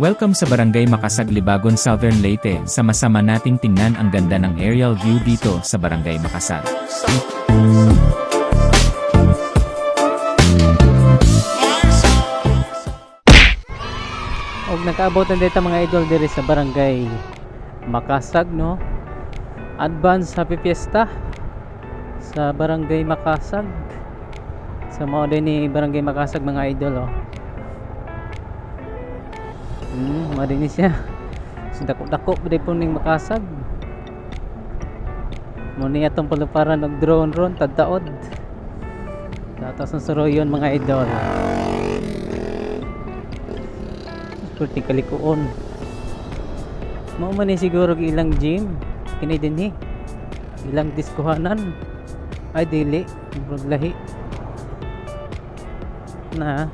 Welcome sa Barangay Makasag, Libagon, Southern Leyte. Sama-sama nating tingnan ang ganda ng aerial view dito sa Barangay Makasag. Og nakaabot na dito mga idol diri sa Barangay Makasag, no? Advance Happy Fiesta sa Barangay Makasag. Sa mao din ni Barangay Makasag mga idol, oh. Madini siya. So dako-dako bide po ning Makasag. Muni atong paluparan og drone ron tadtaod. Tatas ng suroyon mga idol. Purti kalikuon. Mao man ni siguro ilang gym kini dinhi. Ilang diskuhanan. Ay dili, murag lahi. Na.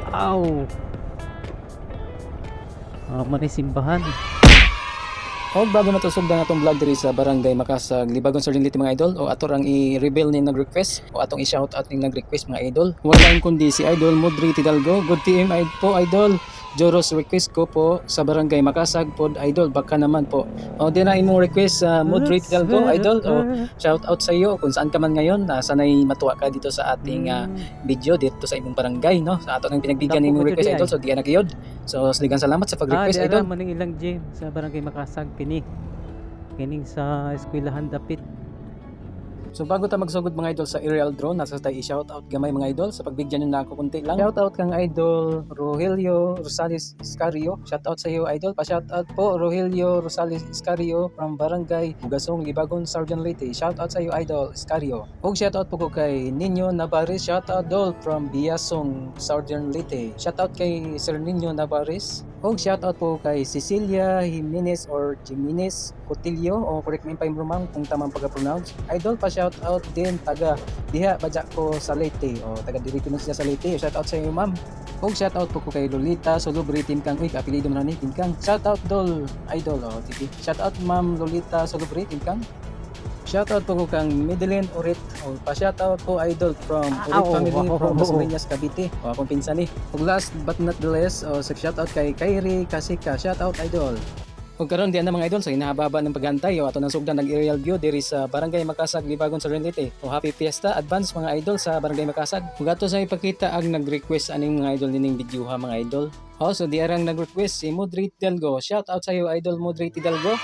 Ow. Man ni simbahan. Og bago matusog na atong vlog diri sa Barangay Makasag, Libagon, Southern Leyte mga idol, o ato rang i-reveal ni nag-request o atong i-shout out ni nag-request mga idol. Wala kundi si Idol Modri Hidalgo. Good PM po idol. Joros request ko po sa Barangay Makasag pod idol, baka naman po. O di na imong request sa Modri Hidalgo idol, o shout out sa iyo kung saan ka man ngayon. Sanay matuwa ka dito sa ating video dito sa imong barangay, no? Sa ato nang pinagbigyan ni imong request idol, so di ka nagiyod. So saligan salamat sa pag-request idol. Maning ilang gym sa Barangay Makasag kining sa eskwelahan dapit. So bago ta magsugod mga idol sa aerial drone, nasa tayo i-shoutout gamay mga idol sa pagbigyan nyo na ako kunti lang. Shoutout kang idol Rogelio Rosales Iscario. Shoutout sa iyo idol. Pa-shoutout po Rogelio Rosales Iscario from Barangay Bugasong, Libagon, Southern Leyte. Shoutout sa iyo idol Iscario. Og shoutout po ko kay Nino Navarez. Shoutout dol from Biasong, Southern Leyte. Shoutout kay Sir Nino Navarez. Og shoutout po kay Cecilia Jimenez or Jimenez Cotillo, o correct me pa yung kung tamang pagka-pronounce. Idol, pa shoutout din taga diha badya ko sa Leyte, o taga diri ko siya sa Leyte. Shoutout sa iyo ma'am. Og shoutout po ko kay Lolita Solubre Team Kang. Uy, apelyido mo na ni Team Kang. Shoutout dol idol, o TV. Shoutout ma'am Lolita Solubre Team Kang. Shoutout po ko kang Medellin Urit, o pa-shoutout po idol from Urit family from Masurinas, Cavite, o akong pinsan ni. Og last but not the least, o shoutout kay Kairi Kasika. Shoutout idol. Ug karon diyan na mga idol, sa hinahababa ng pagantay o ato nang sugdan ng aerial view diri sa Barangay Makasag, Libagon, Southern Leyte. O happy fiesta advance mga idol sa Barangay Makasag. Ug ato sa ipakita ang nag-request aning mga idol nining video ha mga idol. O so di arang nag-request si Modri Hidalgo. Shoutout sa iyo idol Modri Hidalgo.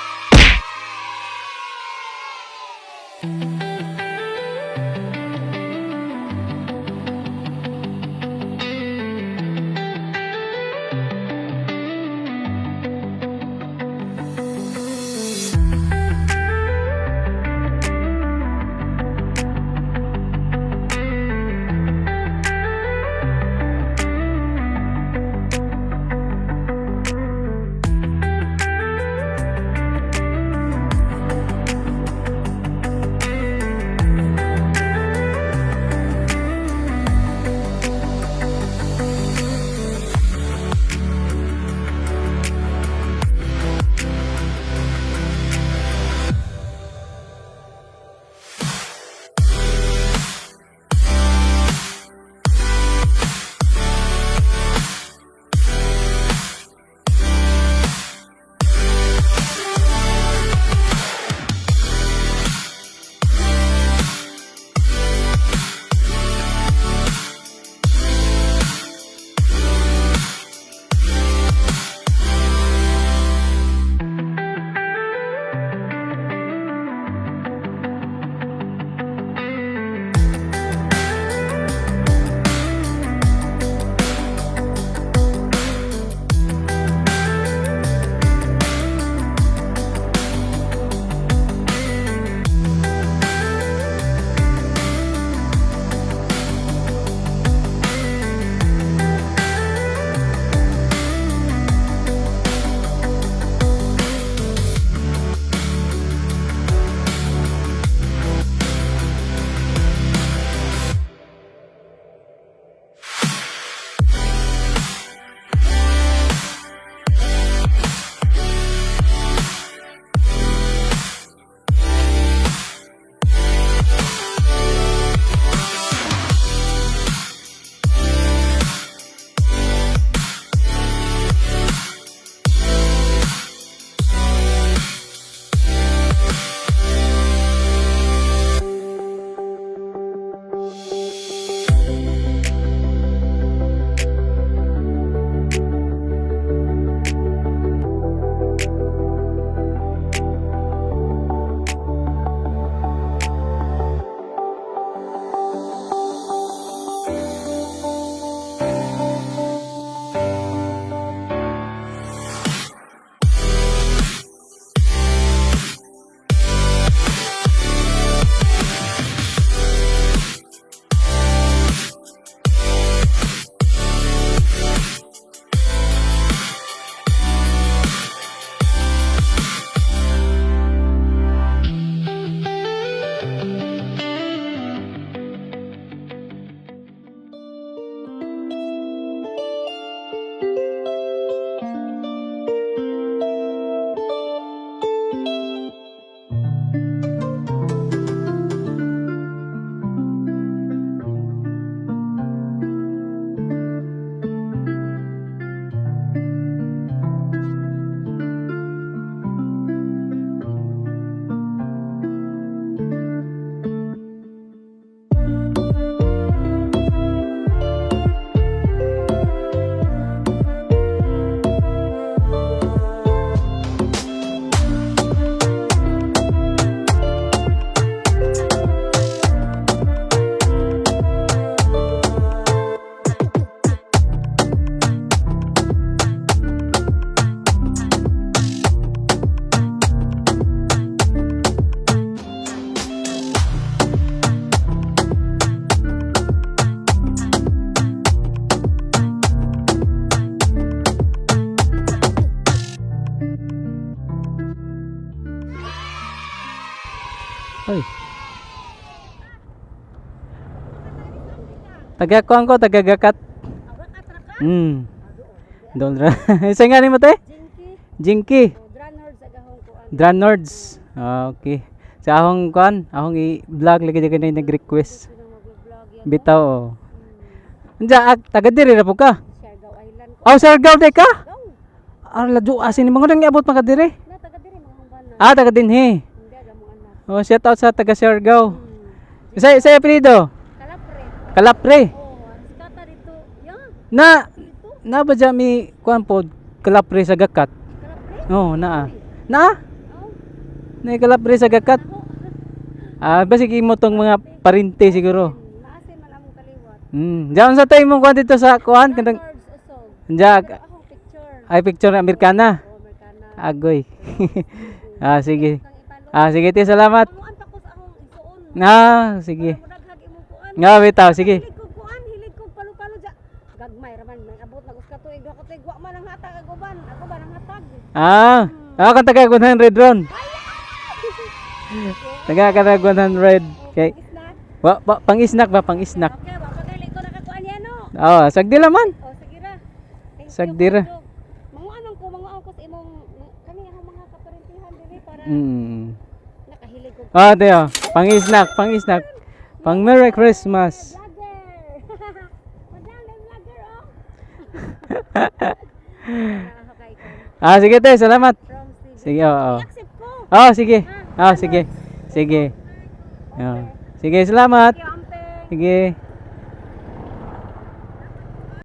Hoy. Taga-kuan ko, taga-gakat. Dolra. Isa nga ni mo te? Jinky. Dranords. Okay. Sa ahong kuan, ahong i-vlog lagi dyan na nag-request. Bitaw. Oh. Anja, taga diri na po ka? Oh, Siargao de ka? Ladyo asin ni mga nang iabot mga diri. Taga dinhi. Oh, shout out sa taga Siargao. Isa apelyido? Kalapre. Na ba dyan mi kuan po kalapre sa gakat? Oh, na. Na kalapre sa gakat. Basi mo tong mga parinte siguro. Diyan sa tayo mo kuan dito sa kuan kandang. Diyan. Ay picture Amerikana. Agoy. Sige. Sige ti salamat. Sige. Nga bitaw sige. Hilig ko palu-palu ja. Gagmay raman abot na gusto tuig do katoy wa man ang hatag ako ba nang hatag. Kan taga 100 ron. Taga 100 kay pang-snack ba pang-snack. Okay, wa pagali ko nakakuan yan no. Sagdi laman. Sige ra. Sagdi ra. Manguan ko sa imong kani ang mga kaparentihan dili para nakahilig ko. Tayo, pang-snack. Pang Merry Christmas. Sige tayo, salamat. Sige, sige. Sige. Sige, salamat. Sige.